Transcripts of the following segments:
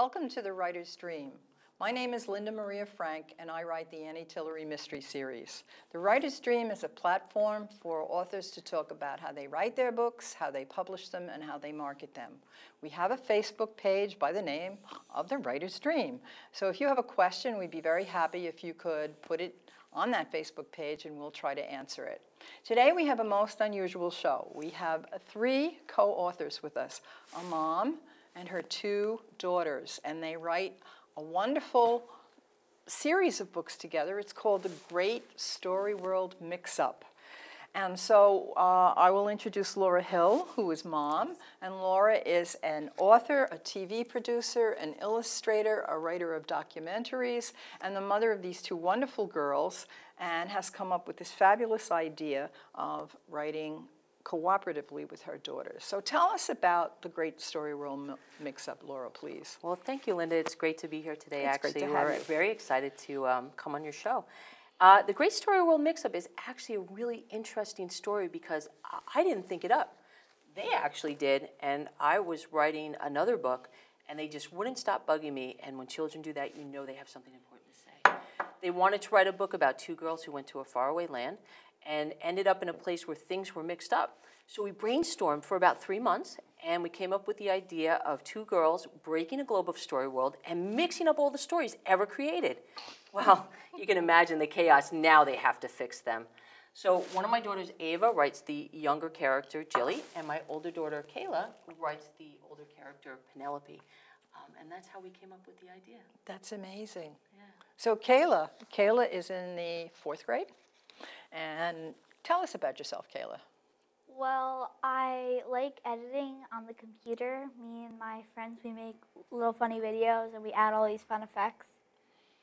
Welcome to The Writer's Dream. My name is Linda Maria Frank, and I write the Annie Tillery Mystery Series. The Writer's Dream is a platform for authors to talk about how they write their books, how they publish them, and how they market them. We have a Facebook page by the name of The Writer's Dream. So if you have a question, we'd be very happy if you could put it on that Facebook page, and we'll try to answer it. Today we have a most unusual show. We have three co-authors with us, a mom and her two daughters, and they write a wonderful series of books together. It's called The Great Story World Mix-Up. And so I will introduce Laura Hill, who is mom. And Laura is an author, a TV producer, an illustrator, a writer of documentaries, and the mother of these two wonderful girls, and has come up with this fabulous idea of writing cooperatively with her daughters. So tell us about the Great Story World Mix-Up, Laura, please. Well, thank you, Linda. It's great to be here today. It's great to have we're you. very excited to come on your show. The Great Story World Mix-Up is actually a really interesting story because I didn't think it up. They actually did, and I was writing another book, and they just wouldn't stop bugging me, and when children do that, you know they have something important to say. They wanted to write a book about two girls who went to a faraway land and ended up in a place where things were mixed up. So we brainstormed for about 3 months, and we came up with the idea of two girls breaking a globe of story world and mixing up all the stories ever created. Well, you can imagine the chaos. Now they have to fix them. So one of my daughters, Ava, writes the younger character, Jilly, and my older daughter, Kayla, writes the older character, Penelope. And that's how we came up with the idea. That's amazing. Yeah. So Kayla is in the 4th grade. And tell us about yourself, Kayla. Well, I like editing on the computer. Me and my friends, we make little funny videos and we add all these fun effects.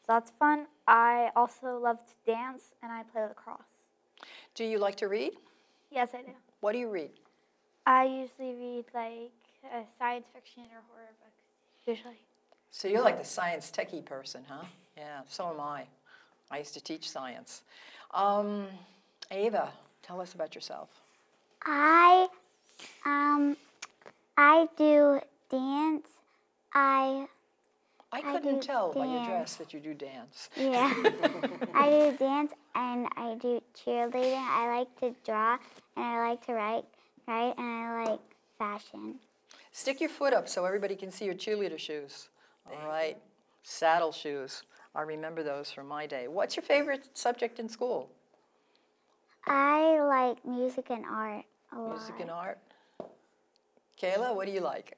So that's fun. I also love to dance and I play lacrosse. Do you like to read? Yes, I do. What do you read? I usually read like science fiction or horror books, usually. So you're like the science techie person, huh? Yeah, so am I. I used to teach science. Ava, tell us about yourself. I do dance. I couldn't tell by your dance. dress that you do dance. Yeah. I do dance and I do cheerleading. I like to draw and I like to write, and I like fashion. Stick your foot up so everybody can see your cheerleader shoes. All right. Saddle shoes. I remember those from my day. What's your favorite subject in school? I like music and art a lot. Music and art. Kayla, what do you like?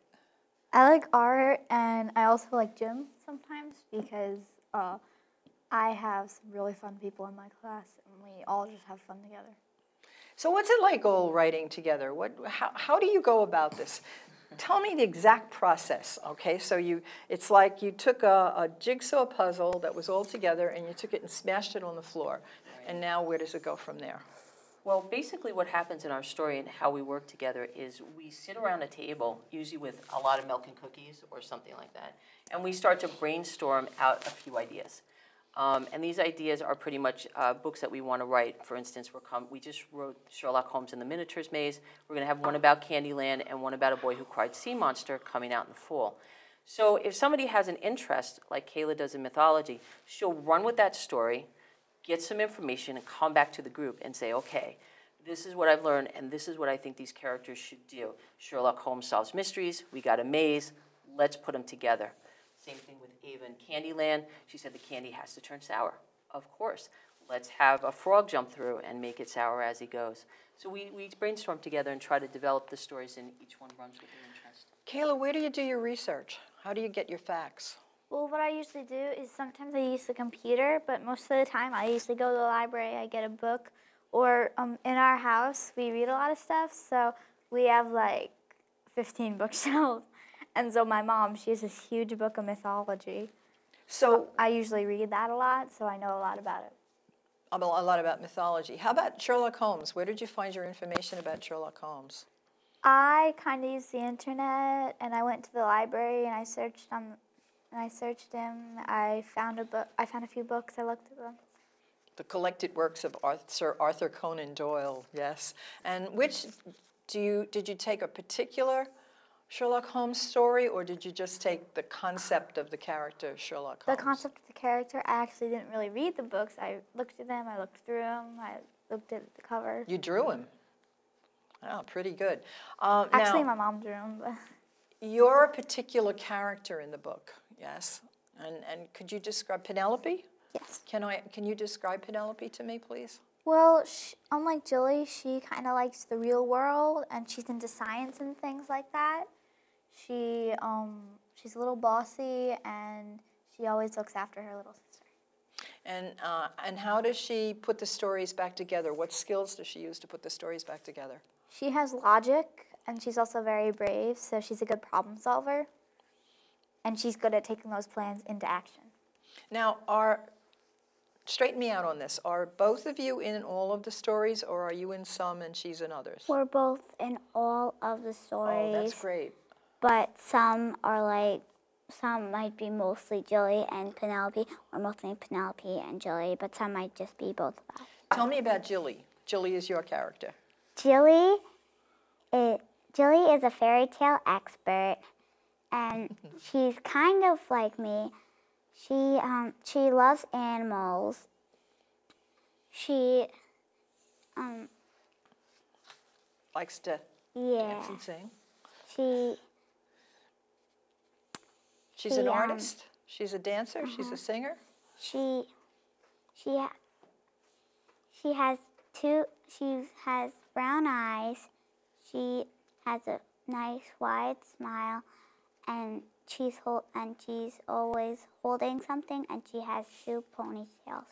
I like art and I also like gym sometimes because I have some really fun people in my class and we all just have fun together. So what's it like all writing together? How do you go about this? Tell me the exact process, okay? So it's like you took a jigsaw puzzle that was all together and you took it and smashed it on the floor. And now where does it go from there? Well, basically what happens in our story and how we work together is we sit around a table, usually with a lot of milk and cookies or something like that, and we start to brainstorm out a few ideas. And these ideas are pretty much books that we want to write. For instance, we just wrote Sherlock Holmes and the Miniatures Maze. We're going to have one about Candyland and one about a boy who cried sea monster coming out in the fall. So if somebody has an interest, like Kayla does in mythology, she'll run with that story, get some information, and come back to the group and say, okay, this is what I've learned, and this is what I think these characters should do. Sherlock Holmes solves mysteries. We got a maze. Let's put them together. Same thing with Ava and Candyland. She said the candy has to turn sour. Of course. Let's have a frog jump through and make it sour as he goes. So we brainstorm together and try to develop the stories, and each one runs with their interest. Kayla, where do you do your research? How do you get your facts? Well, what I usually do is sometimes I use the computer, but most of the time I usually go to the library, I get a book, or in our house we read a lot of stuff, so we have like 15 bookshelves. And so my mom, she has this huge book of mythology. So I usually read that a lot, so I know a lot about it. A lot about mythology. How about Sherlock Holmes? Where did you find your information about Sherlock Holmes? I kind of used the internet, and I went to the library and I searched him. I found a few books. I looked at them. The collected works of Sir Arthur Conan Doyle. Yes. And did you take a particular Sherlock Holmes story, or did you just take the concept of the character Sherlock Holmes? The concept of the character, I actually didn't really read the books. I looked at them, I looked through them, I looked at the cover. You drew him. Oh, pretty good. Actually, now, my mom drew them. But you're a particular character in the book, yes? And could you describe Penelope? yes. Can you describe Penelope to me, please? Well, unlike Jilly, she kind of likes the real world, and she's into science and things like that. She's a little bossy, and she always looks after her little sister. And how does she put the stories back together? What skills does she use to put the stories back together? She has logic, and she's also very brave, so she's a good problem solver. And she's good at taking those plans into action. Now, straighten me out on this. Are both of you in all of the stories, or are you in some and she's in others? We're both in all of the stories. Oh, that's great. But some might be mostly Jilly and Penelope, or mostly Penelope and Jilly, but some might just be both of us. Tell me about Jilly. Jilly is your character. Jilly is a fairy tale expert, and she's kind of like me. She loves animals. She Likes to yeah. dance and sing. She's an artist. She's a dancer. She's a singer. She has brown eyes. She has a nice wide smile, and she's always holding something, and she has 2 ponytails.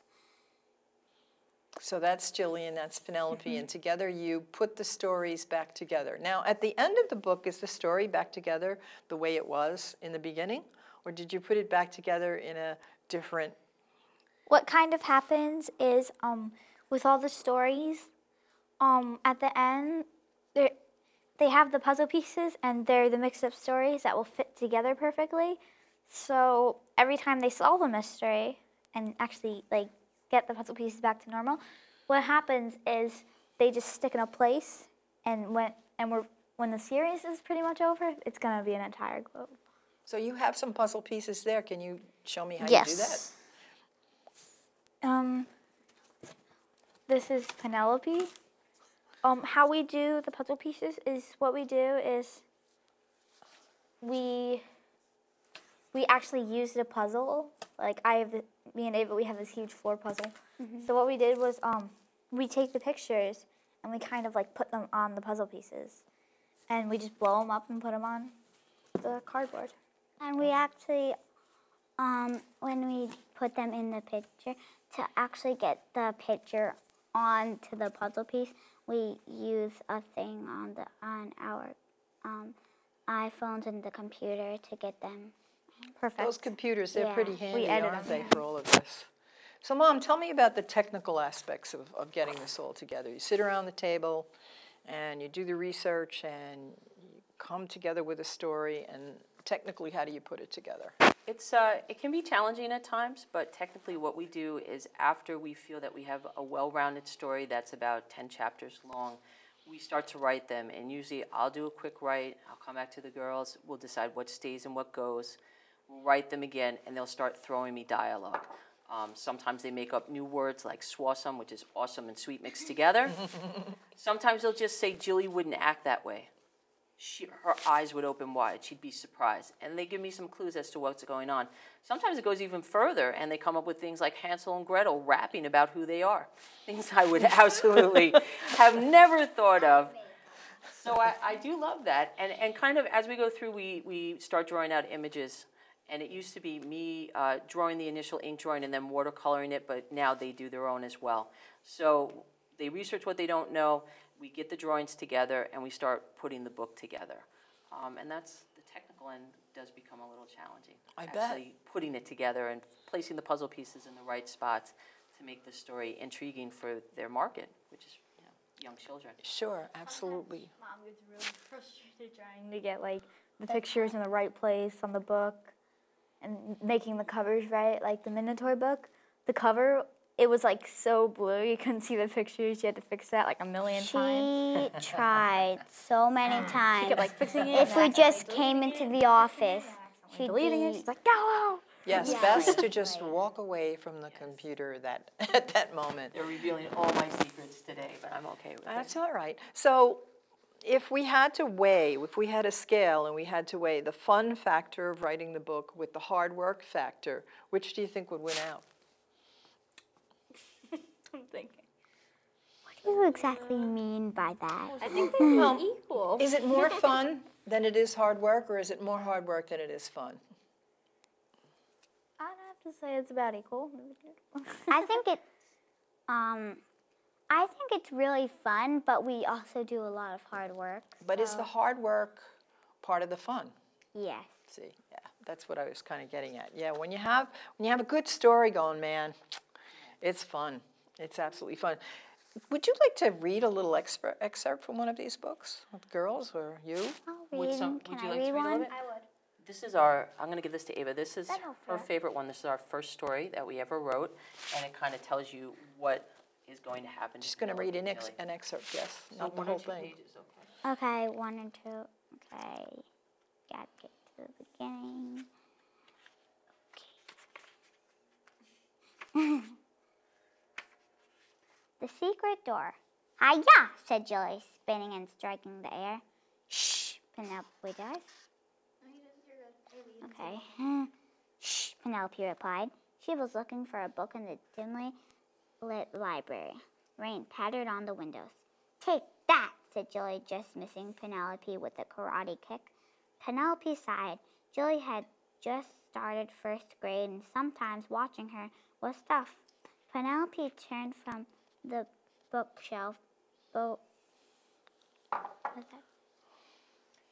So that's Jilly and that's Penelope, and together you put the stories back together. Now, at the end of the book, is the story back together the way it was in the beginning, or did you put it back together in a different? What kind of happens is, with all the stories, at the end, they have the puzzle pieces, and they're the mixed-up stories that will fit together perfectly. So every time they solve a mystery and actually get the puzzle pieces back to normal, what happens is they just stick in a place, and when the series is pretty much over, it's gonna be an entire globe. So you have some puzzle pieces there. Can you show me how Yes. you do that? This is Penelope. How we do the puzzle pieces is what we do is we actually use the puzzle. Like me and Ava, we have this huge floor puzzle. So what we did was we take the pictures and we kind of put them on the puzzle pieces, and we just blow them up and put them on the cardboard. And we actually, when we put them in the picture, to actually get the picture onto the puzzle piece, we use a thing on our iPhones and the computer to get them. Perfect. Those computers, they're Yeah. pretty handy, edit aren't them. they, for all of this? So, Mom, tell me about the technical aspects of getting this all together. You sit around the table, and you do the research, and you come together with a story, and technically, how do you put it together? It can be challenging at times, but technically what we do is after we feel that we have a well-rounded story that's about 10 chapters long, we start to write them, and usually I'll do a quick write, I'll come back to the girls, we'll decide what stays and what goes, we'll write them again, and they'll start throwing me dialogue. Sometimes they make up new words like swawsome, which is awesome and sweet mixed together. Sometimes they'll just say Jilly wouldn't act that way. Her eyes would open wide. She'd be surprised. And they give me some clues as to what's going on. Sometimes it goes even further, and they come up with things like Hansel and Gretel rapping about who they are. Things I would absolutely have never thought of. So I do love that. And kind of as we go through, we start drawing out images. And it used to be me drawing the initial ink drawing and then watercoloring it, but now they do their own as well. So they research what they don't know. We get the drawings together, and we start putting the book together. And that's the technical end does become a little challenging. I bet. Actually putting it together and placing the puzzle pieces in the right spots to make the story intriguing for their market, which is young children. Sure, absolutely. Mom gets really frustrated trying to get the pictures in the right place on the book and making the covers right. Like the Minotaur book, the cover it was like so blue you couldn't see the pictures. You had to fix that like a million times. She tried so many times. She kept like fixing it. If we just came into the office, she'd deleting it. be She's like, no. Yes, Yeah. best to just walk away from the computer that at that moment. They're revealing all my secrets today, but I'm okay with it. That's all right. So if we had to weigh, if we had a scale and we had to weigh the fun factor of writing the book with the hard work factor, which do you think would win out? I'm thinking. What do you exactly mean by that? I think they're equal. Is it more fun than it is hard work, or is it more hard work than it is fun? I'd have to say it's about equal. I think it's really fun, but we also do a lot of hard work. But is the hard work part of the fun? Yes. See, yeah, that's what I was kind of getting at. Yeah, when you have a good story going, man, it's fun. It's absolutely fun. Would you like to read a little excerpt from one of these books with girls, or you? I'll read. Can would I you like to read read a little one? bit? I would. This is our, I'm going to give this to Ava. This is That's not her fair. favorite one. This is our first story that we ever wrote, and it kind of tells you what is going to happen. Just going to read an Penelope. excerpt, yes, So not the one or whole two thing. pages, okay. Okay, 1 and 2. Okay. Gotta get to the beginning. Okay. The secret door. Hi-ya, said Julie, spinning and striking the air. Shh, Penelope does. Okay. Shh, Penelope replied. She was looking for a book in the dimly lit library. Rain pattered on the windows. Take that, said Julie, just missing Penelope with a karate kick. Penelope sighed. Julie had just started first grade, and sometimes watching her was tough. Penelope turned from the bookshelf.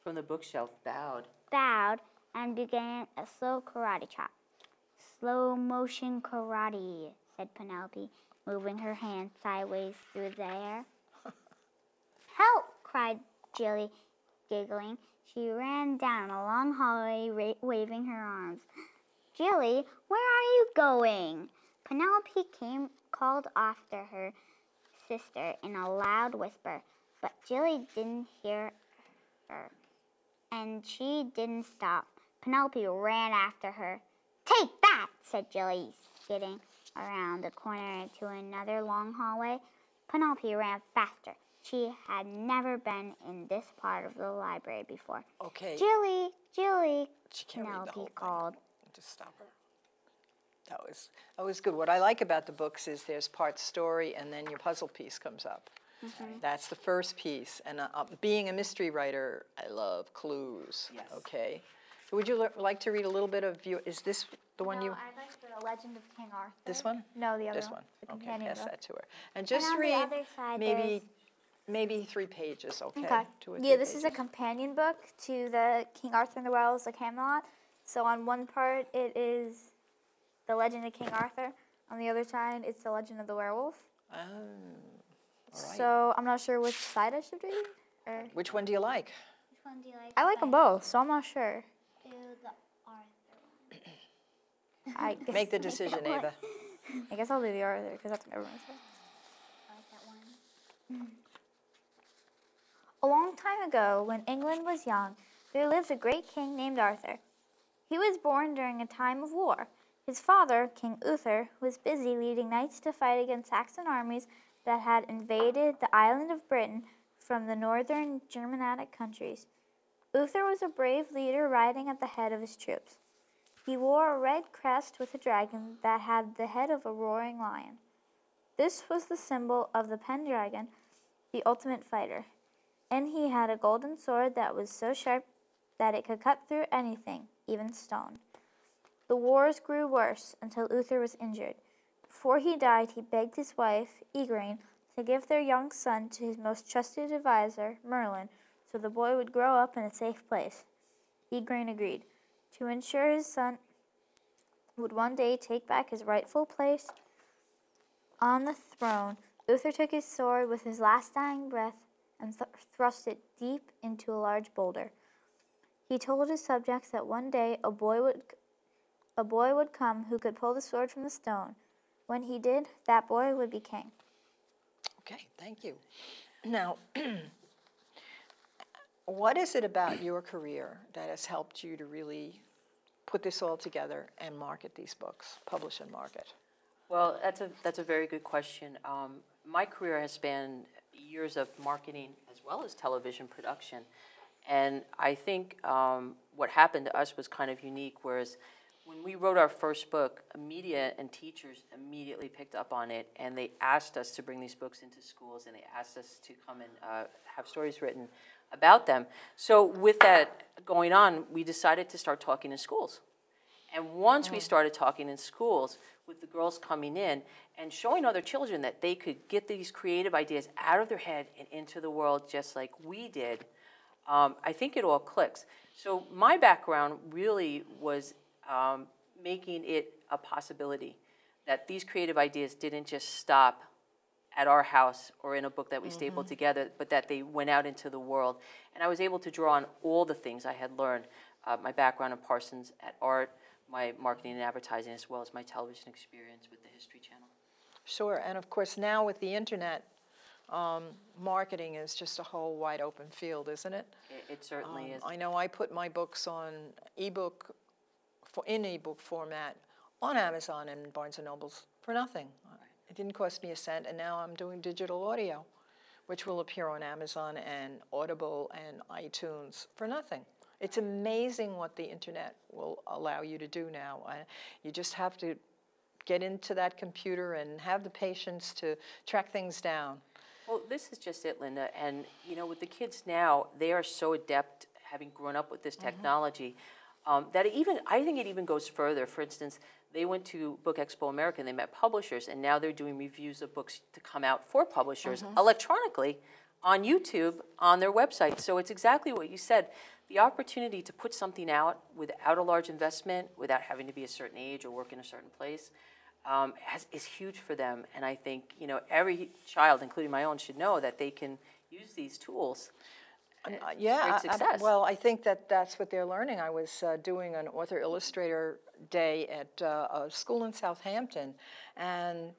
From the bookshelf, Bowed and began a slow karate chop. Slow motion karate, said Penelope, moving her hand sideways through the air. Help! Cried Julie, giggling. She ran down a long hallway, waving her arms. Julie, where are you going? Penelope called after her sister in a loud whisper, but Julie didn't hear her, and she didn't stop. Penelope ran after her. Take that, said Julie, skidding around the corner to another long hallway. Penelope ran faster. She had never been in this part of the library before. Okay. Julie, Julie, She can't read the whole Penelope thing. called. Just stop her. That was good. What I like about the books is there's part story and then your puzzle piece comes up. That's the first piece. And being a mystery writer, I love clues. Yes. Okay. So would you like to read a little bit of is this the one you? I'd like the Legend of King Arthur. This one? No, the other This one. one. The Okay, companion pass book. that to her. And just on the read other side, maybe 3 pages. Okay. Okay. 2 or 3 Yeah, this is a pages. companion book to the King Arthur and the Wells of Camelot. So on one part it is the Legend of King Arthur. On the other side it's the Legend of the Werewolf. Oh, all right. So I'm not sure which side I should read. Or Which one do you like? Which one do you like? I like them both, so I'm not sure. Do the Arthur one. I guess, Make the decision, Ava. I guess I'll do the Arthur because that's what everyone says. I like that one. A long time ago, when England was young, there lived a great king named Arthur. He was born during a time of war. His father, King Uther, was busy leading knights to fight against Saxon armies that had invaded the island of Britain from the northern Germanic countries. Uther was a brave leader riding at the head of his troops. He wore a red crest with a dragon that had the head of a roaring lion. This was the symbol of the Pendragon, the ultimate fighter. And he had a golden sword that was so sharp that it could cut through anything, even stone. The wars grew worse until Uther was injured. Before he died, he begged his wife, Igraine, to give their young son to his most trusted advisor, Merlin, so the boy would grow up in a safe place. Igraine agreed. To ensure his son would one day take back his rightful place on the throne, Uther took his sword with his last dying breath and thrust it deep into a large boulder. He told his subjects that one day a boy would come who could pull the sword from the stone. when he did, that boy would be king. Okay, thank you. Now, what is it about your career that has helped you to really put this all together and market these books, publish and market? Well, that's a very good question. My career has spanned years of marketing as well as television production. And I think what happened to us was kind of unique, whereas when we wrote our first book, media and teachers immediately picked up on it, and they asked us to bring these books into schools, and they asked us to come and have stories written about them. So with that going on, we decided to start talking in schools. And once we started talking in schools, with the girls coming in and showing other children that they could get these creative ideas out of their head and into the world just like we did, I think it all clicks. So my background really was making it a possibility that these creative ideas didn't just stop at our house or in a book that we stapled together, but that they went out into the world. And I was able to draw on all the things I had learned, my background in Parsons at art, my marketing and advertising, as well as my television experience with the History Channel. Sure, and of course now with the internet, marketing is just a whole wide open field, isn't it? It certainly is. I know I put my books on ebook, in ebook format on Amazon and Barnes & Nobles for nothing. It didn't cost me a cent, and now I'm doing digital audio, which will appear on Amazon and Audible and iTunes for nothing. It's amazing what the internet will allow you to do now. You just have to get into that computer and have the patience to track things down. Well, this is just it, Linda. And, you know, with the kids now, they are so adept, having grown up with this technology, that I think it even goes further. For instance, they went to Book Expo America and they met publishers, and now they're doing reviews of books to come out for publishers electronically on YouTube, on their website. So it's exactly what you said. The opportunity to put something out without a large investment, without having to be a certain age or work in a certain place, is huge for them. And I think, you know, every child, including my own, should know that they can use these tools. Yeah, great success. Well, I think that's what they're learning. I was doing an author-illustrator day at a school in Southampton, and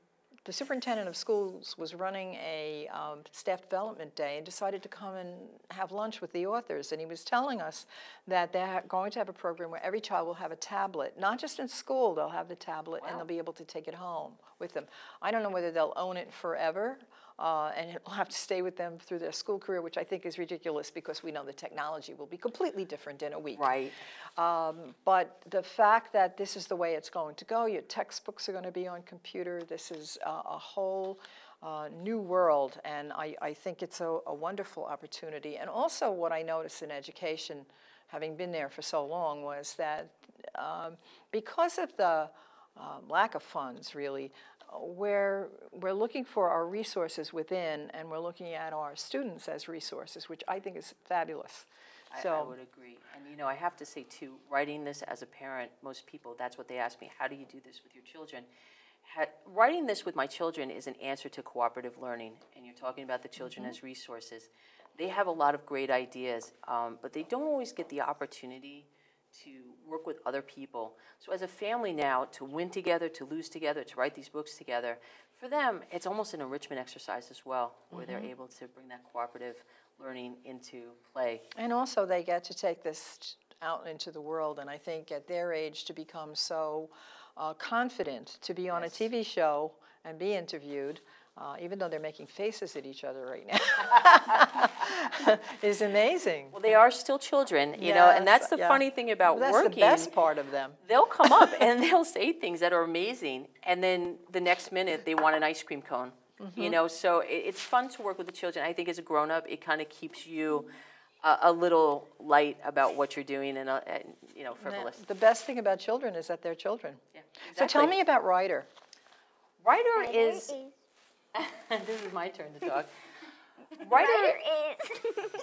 the superintendent of schools was running a staff development day and decided to come and have lunch with the authors. And he was telling us that they're going to have a program where every child will have a tablet. Not just in school, they'll have the tablet and they'll be able to take it home with them. I don't know whether they'll own it forever and it will have to stay with them through their school career, which I think is ridiculous because we know the technology will be completely different in a week. Right. But the fact that this is the way it's going to go, your textbooks are going to be on computer, this is a whole new world, and I think it's a wonderful opportunity. And also what I noticed in education, having been there for so long, was that because of the lack of funds, really, we're looking for our resources within, and we're looking at our students as resources, which I think is fabulous. I would agree. And, you know, I have to say, too, writing this as a parent, most people, that's what they ask me, how do you do this with your children? Writing this with my children is an answer to cooperative learning, and you're talking about the children as resources. They have a lot of great ideas, but they don't always get the opportunity to work with other people. So as a family now, to win together, to lose together, to write these books together, for them, it's almost an enrichment exercise as well, where they're able to bring that cooperative learning into play. And also they get to take this out into the world, and I think at their age to become so confident to be on a TV show and be interviewed, even though they're making faces at each other right now, is amazing. Well, they are still children, you know, and that's the funny thing about working. That's the best part of them. They'll come up and they'll say things that are amazing, and then the next minute they want an ice cream cone. You know, so it's fun to work with the children. I think as a grown-up, it kind of keeps you a little light about what you're doing and you know, frivolous. The best thing about children is that they're children. Yeah, exactly. So tell me about Ryder. Ryder is... This is my turn to talk. Ryder is...